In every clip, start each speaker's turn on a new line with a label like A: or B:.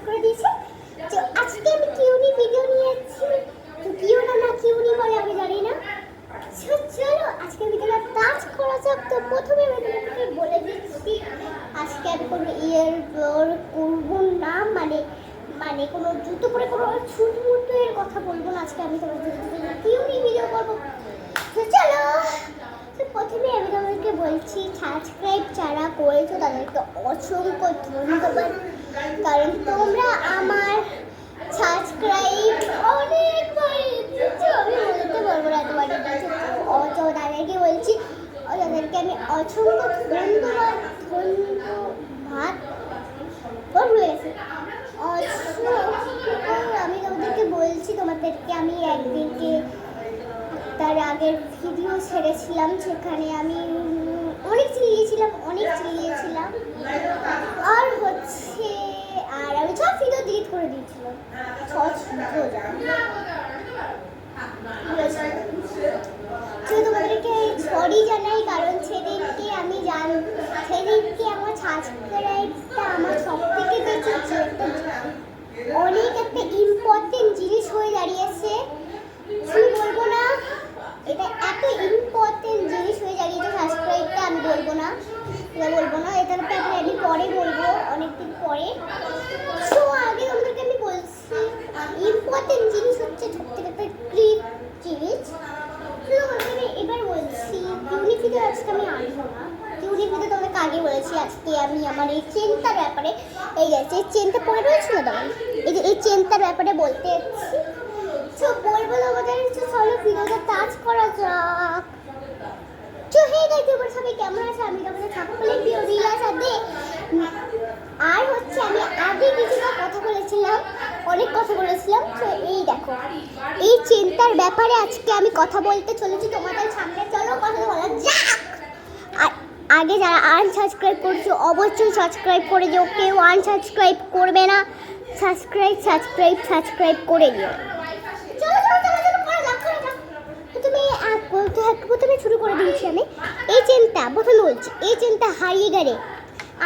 A: করে দিয়েছে। তো আজকে আমি কিউনি ভিডিও নিয়ে এসেছি। তো কিউনা না কিউনি বলে আমি জানি না। চলো আজকে ভিডিওটা টাচ করা যাক। তো প্রথমে আমি তোমাকে বলে দিচ্ছি আজকে আমি কোনো ইয়ার করবো না, মানে কোনো জুতো পরে কোনো ছুট মুটের কথা বলবো না। আজকে আমি তোমাদের কিউনি ভিডিও করবো। তো চলো, তো প্রথমে আমি তোমাদেরকে বলছি সাবস্ক্রাইব যারা করেছো তাদেরকে অসংখ্য ধন্যবাদ, কারণ তোমরা আমার সাবস্ক্রাইব অনেকবার আমি বলতে পারবো না তোমার তাদেরকে বলছি, তাদেরকে আমি অসংখ্য ধন্যবাদ ভুলে গেছি। আমি তোমাদেরকে বলছি, তোমাদেরকে আমি একদিনকে তার আগের ভিডিও ছেড়েছিলাম, সেখানে আমি অনেক চিলিয়েছিলাম আর আমি সব ভিডিও ডিলিট করে দিয়েছিলাম। তোমাদেরকে সরি জানাই, কারণ সেদিনকে আমার সাবস্ক্রাইবটা আমার সব থেকে বেশি অনেক একটা ইম্পর্টেন্ট জিনিস হয়ে দাঁড়িয়েছে। আমি বলবো না এটা এত ইম্পর্টেন্ট জিনিস হয়ে দাঁড়িয়েছে সাবস্ক্রাইবটা, আমি বলবো না এটার ব্যাপারে আমি পরে বলবো, অনেকদিন পরে। সো আগে তোমাদেরকে আমি বলছি ইম্পর্টেন্ট জিনিস হচ্ছে সত্যি একটা ক্রিপ জিনিস। আমি এবার বলছি কিউনি ভিডিও আজকে আমি আনবো না। কিউনি ভিডিও তোমাকে আগে বলেছি, আজকে আমি আমার এই চেনটার ব্যাপারে, এই যে চেনটা পরে রয়েছে না তোমার, এই চেনটার ব্যাপারে বলতে এসেছি। তো বলবো তোমাদের, চলো ভিডিওটা টাচ করা যাক। তো হে গাইস, তোমরা সবাই কেমন আছো? আমি তোমাদের সকলের প্রিয় রিলা সাথে। আর আমি আগে কিছুটা অনেক কথা বলেছিলাম। তো এই দেখো, এই চেনটার ব্যাপারে আজকে আমি কথা বলতে চলেছি তোমাদের সামনে। চলো কথা বলা যাক। আর আগে যারা আনসাবস্ক্রাইব করছো অবশ্যই সাবস্ক্রাইব করে দিও, কেউ আনসাবস্ক্রাইব করবে না। সাবস্ক্রাইব করে দিও। প্রথমে শুরু করে দিয়েছি আমি এই চেনটা। প্রথমে বলছি এই চেনটা হারিয়ে গেলে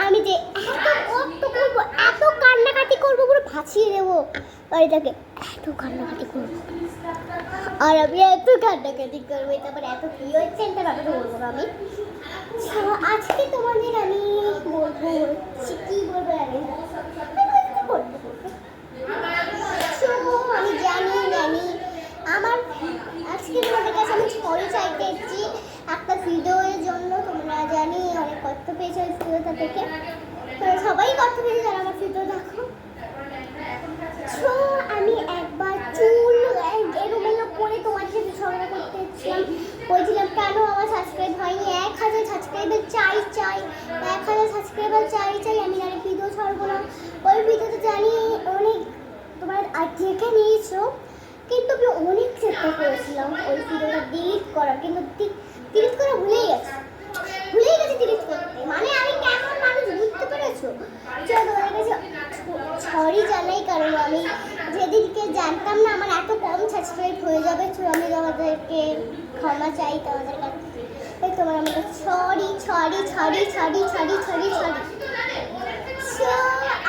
A: আমি যে এত কান্নাকাটি করবো, পুরো ভাসিয়ে দেবো বাড়িটাকে, এত কান্নাকাটি করবো। আর আমি এত কান্নাকাটি করবো, তারপরে এত প্রিয় চেনটা ব্যাপারে বলবো না আমি। আজকে তোমাদের আমি বলবো কি বলবো আমি জানি আমার আজকে তোমাদের কাছে আমি সরি চাইতে এসেছি একটা ভিডিওর জন্য। তোমরা জানি অনেক কষ্ট পেয়েছো এই ভিডিওটা থেকে, সবাই কষ্ট পেয়েছে যারা আমার ভিডিও দেখো। তো আমি একবার চুল এলোমেলো করে তোমার সাথে ঝগড়া করতে এসেছিলাম, বলছিলাম কেন আমার সাবস্ক্রাইব হয়নি, 1000 সাবস্ক্রাইবার চাই 1000 সাবস্ক্রাইবার চাই, আমি আর ভিডিও ছাড়বো না। ওই ভিডিওতে জানি অনেক তোমরা দেখে নিয়েছো, কিন্তু আমি অনেক চেষ্টা করেছিলাম ওই ভিডিওটা ডিলিট করার, কিন্তু ডিলিট করা ভুলেই গেছি ডিলিট করতে। মানে আমি কেমন মানুষ বুঝতে পেরেছো? তোমাদের কাছে সরি জানাই, কারণ আমি যেদিনকে জানতাম না আমার এত কম সাবস্ক্রাইব হয়ে যাবে, তো আমি তোমাদেরকে ক্ষমা চাই তোমাদের কাছে। তোমার আমাকে সরি।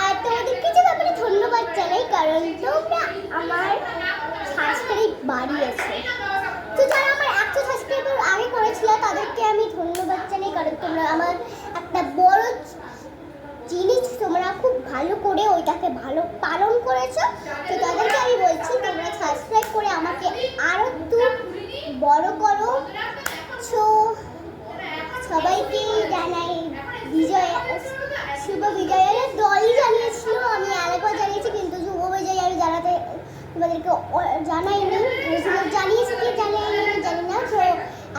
A: আর তোমাদের কিছু ব্যাপারে ধন্যবাদ জানাই, কারণ তোমরা আমার সাবস্ক্রাইব বাড়িয়েছে। তো যারা আমার 100 সাবস্ক্রাইবার আগে করেছিল তাদেরকে আমি ধন্যবাদ জানাই, কারণ তোমরা আমার একটা বড় জিনিস তোমরা খুব ভালো করে ওইটাকে ভালো পালন করেছো। তো তাদেরকে আমি বলছি তোমরা সাবস্ক্রাইব করে আমাকে আরো একটু বড় করো। তো সবাইকে জানাই শুভ বিজয়ের দলই জানিয়েছিল, আমি আরেকবার জানিয়েছি, কিন্তু শুভ বিজয় আমি তোমাদেরকে জানাইনি। জানিয়েছি কি জানাইনি জানি না। তো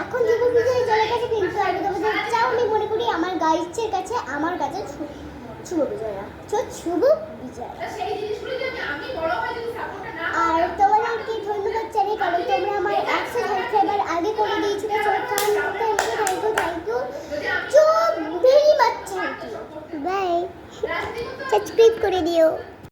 A: এখন শুভ বিজয় চলে গেছে, কিন্তু আমি তোমাদের আমি মনে করি আমার গাইডসের কাছে আমার কাছে শুভ বিজয়া। শুভ বিজয়।